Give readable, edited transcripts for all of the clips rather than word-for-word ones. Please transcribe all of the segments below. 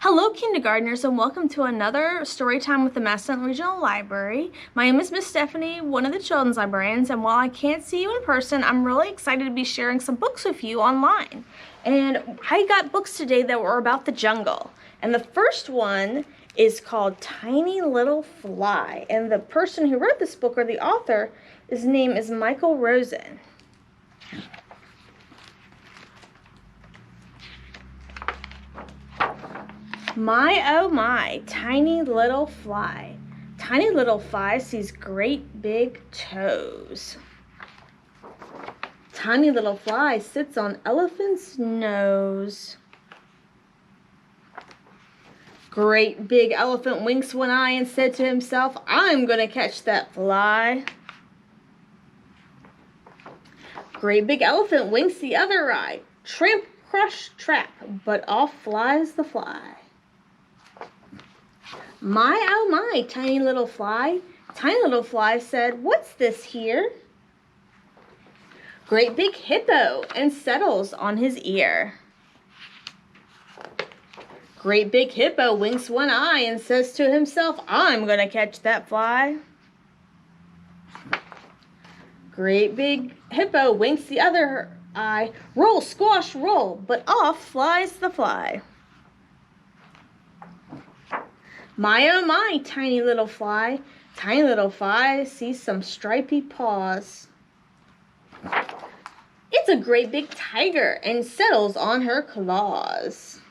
Hello, kindergartners, and welcome to another story time with the Massanutten Regional Library. My name is Miss Stephanie, one of the children's librarians, and while I can't see you in person, I'm really excited to be sharing some books with you online. And I got books today that were about the jungle. And the first one is called Tiny Little Fly. And the person who wrote this book, or the author, his name is Michael Rosen. My, oh my, tiny little fly. Tiny little fly sees great big toes. Tiny little fly sits on elephant's nose. Great big elephant winks one eye and said to himself, I'm gonna catch that fly. Great big elephant winks the other eye. Tramp, crush, trap, but off flies the fly. My, oh my, tiny little fly. Tiny little fly said, what's this here? Great big hippo and settles on his ear. Great big hippo winks one eye and says to himself, I'm gonna catch that fly. Great big hippo winks the other eye. Roll, squash, roll, but off flies the fly. My, oh my, tiny little fly. Tiny little fly sees some stripy paws. It's a great big tiger and settles on her claws.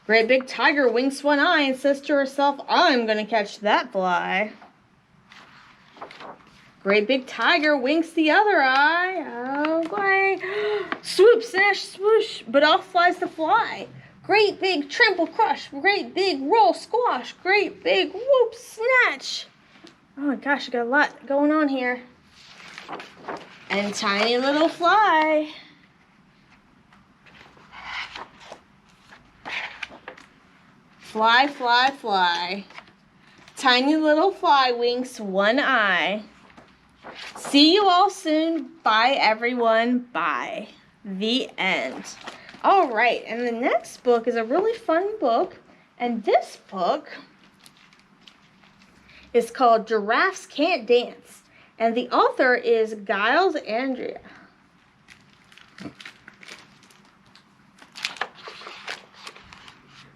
Great big tiger winks one eye and says to herself, I'm gonna catch that fly. Great big tiger winks the other eye. Oh, great. Swoop, snash, swoosh, but off flies the fly. Great big trample crush, great big roll squash, great big whoop snatch. Oh my gosh, I got a lot going on here. And tiny little fly. Fly, fly, fly. Tiny little fly winks one eye. See you all soon. Bye, everyone. Bye. The end. All right, and the next book is a really fun book, and this book is called Giraffes Can't Dance, and the author is Giles Andrea.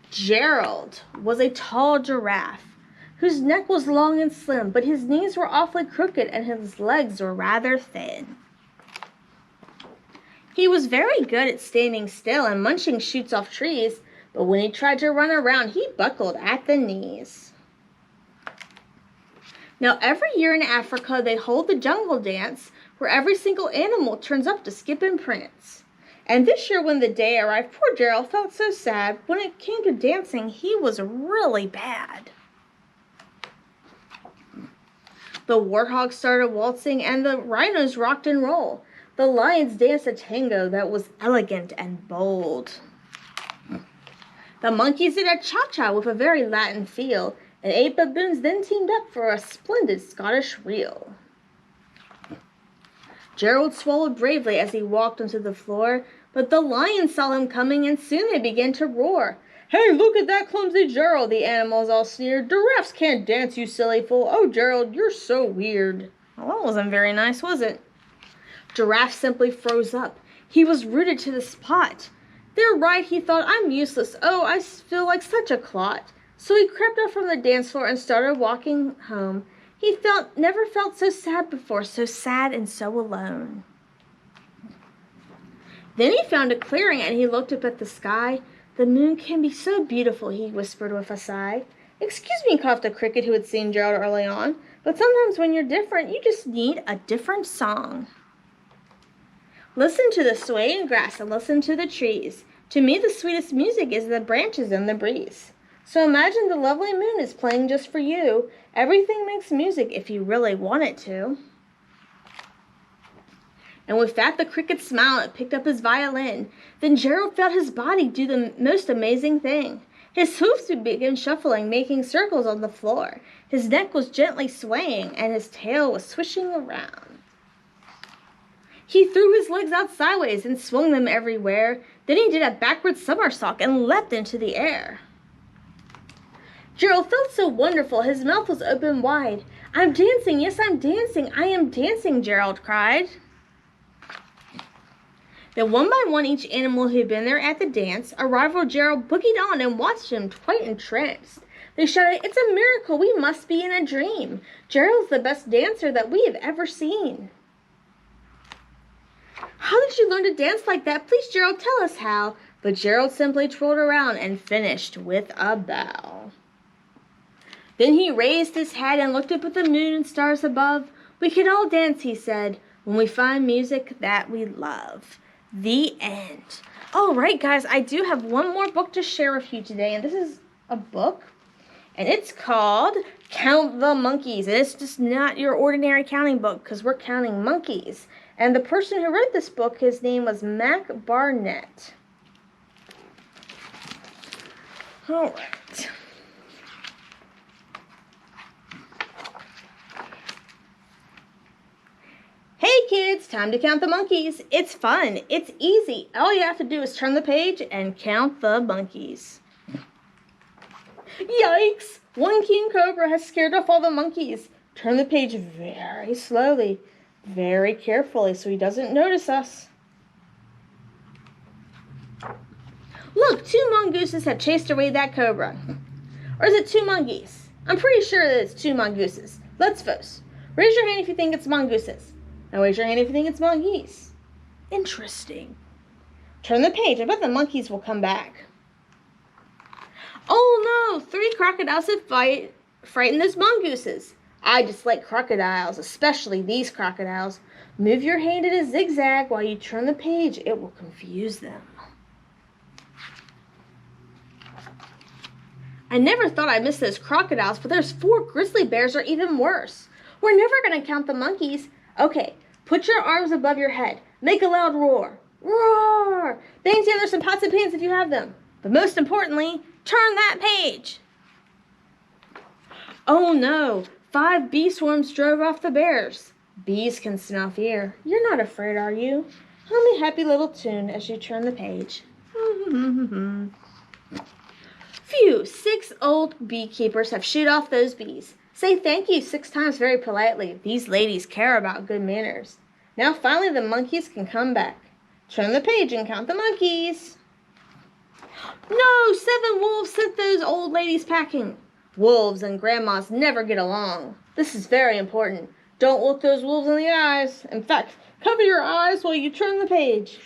Gerald was a tall giraffe whose neck was long and slim, but his knees were awfully crooked and his legs were rather thin. He was very good at standing still and munching shoots off trees, but when he tried to run around, he buckled at the knees. Now, every year in Africa, they hold the jungle dance, where every single animal turns up to skip and prance. And this year, when the day arrived, poor Gerald felt so sad. When it came to dancing, he was really bad. The warthogs started waltzing, and the rhinos rocked and rolled. The lions danced a tango that was elegant and bold. The monkeys did a cha-cha with a very Latin feel, and 8 baboons then teamed up for a splendid Scottish reel. Gerald swallowed bravely as he walked onto the floor, but the lions saw him coming and soon they began to roar. Hey, look at that clumsy Gerald, the animals all sneered. Giraffes can't dance, you silly fool. Oh, Gerald, you're so weird. Well, that wasn't very nice, was it? Giraffe simply froze up. He was rooted to the spot. They're right, he thought, I'm useless. Oh, I feel like such a clot. So he crept up from the dance floor and started walking home. He never felt so sad before, so sad and so alone. Then he found a clearing and he looked up at the sky. The moon can be so beautiful, he whispered with a sigh. Excuse me, coughed a cricket who had seen Gerald early on, but sometimes when you're different, you just need a different song. Listen to the swaying grass and listen to the trees. To me, the sweetest music is the branches and the breeze. So imagine the lovely moon is playing just for you. Everything makes music if you really want it to. And with that, the cricket smiled and picked up his violin. Then Gerald felt his body do the most amazing thing. His hoofs began shuffling, making circles on the floor. His neck was gently swaying, and his tail was swishing around. He threw his legs out sideways and swung them everywhere. Then he did a backward somersault and leapt into the air. Gerald felt so wonderful, his mouth was open wide. I'm dancing, yes, I'm dancing, I am dancing, Gerald cried. Then one by one, each animal who had been there at the dance, arrival Gerald boogied on and watched him quite entranced. They shouted, it's a miracle, we must be in a dream. Gerald's the best dancer that we have ever seen. How did you learn to dance like that? Please, Gerald, tell us how. But Gerald simply twirled around and finished with a bow. Then he raised his head and looked up at the moon and stars above. We can all dance, he said, when we find music that we love. The end. All right, guys, I do have one more book to share with you today, and this is a book, and it's called Count the Monkeys. And it's just not your ordinary counting book because we're counting monkeys. And the person who wrote this book, his name was Mac Barnett. All right. Hey kids, time to count the monkeys. It's fun. It's easy. All you have to do is turn the page and count the monkeys. Yikes! One king cobra has scared off all the monkeys. Turn the page very slowly, very carefully so he doesn't notice us. Look, 2 mongooses have chased away that cobra. Or is it 2 monkeys? I'm pretty sure that it's 2 mongooses. Let's vote. Raise your hand if you think it's mongooses. Now raise your hand if you think it's monkeys. Interesting. Turn the page. I bet the monkeys will come back. Oh no! 3 crocodiles have frightened those mongooses. I dislike crocodiles, especially these crocodiles. Move your hand in a zigzag while you turn the page. It will confuse them. I never thought I'd miss those crocodiles, but those 4 grizzly bears are even worse. We're never going to count the monkeys. Okay, put your arms above your head. Make a loud roar. Roar! Bang together some pots and pans if you have them. But most importantly, turn that page. Oh no, 5 bee swarms drove off the bears. Bees can smell fear. You're not afraid, are you? Hum a happy little tune as you turn the page. Phew, 6 old beekeepers have shooed off those bees. Say thank you 6 times very politely. These ladies care about good manners. Now finally the monkeys can come back. Turn the page and count the monkeys. No, 7 wolves sent those old ladies packing. Wolves and grandmas never get along. This is very important. Don't look those wolves in the eyes. In fact, cover your eyes while you turn the page.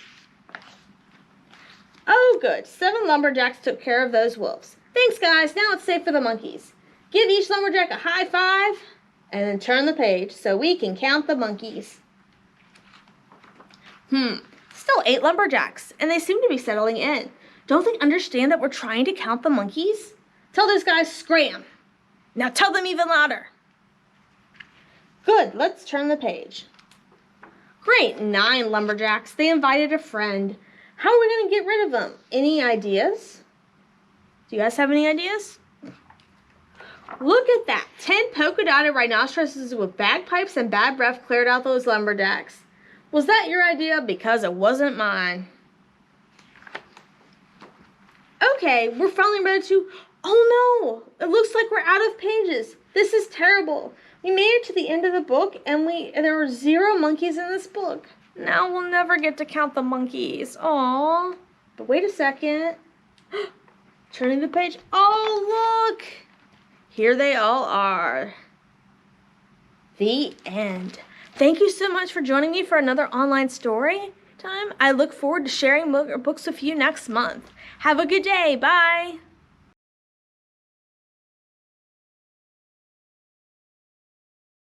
Oh good, 7 lumberjacks took care of those wolves. Thanks guys, now it's safe for the monkeys. Give each lumberjack a high five, and then turn the page so we can count the monkeys. Still 8 lumberjacks, and they seem to be settling in. Don't they understand that we're trying to count the monkeys? Tell those guys, scram. Now tell them even louder. Good, let's turn the page. Great, 9 lumberjacks. They invited a friend. How are we going to get rid of them? Any ideas? Do you guys have any ideas? Look at that. 10 polka-dotted rhinoceroses with bagpipes and bad breath cleared out those lumberjacks. Was that your idea? Because it wasn't mine. Okay, we're finally ready to... Oh no! It looks like we're out of pages. This is terrible. We made it to the end of the book and there were 0 monkeys in this book. Now we'll never get to count the monkeys. Aww. But wait a second. Turning the page. Oh, look! Here they all are. The end. Thank you so much for joining me for another online story time. I look forward to sharing more books with you next month. Have a good day. Bye.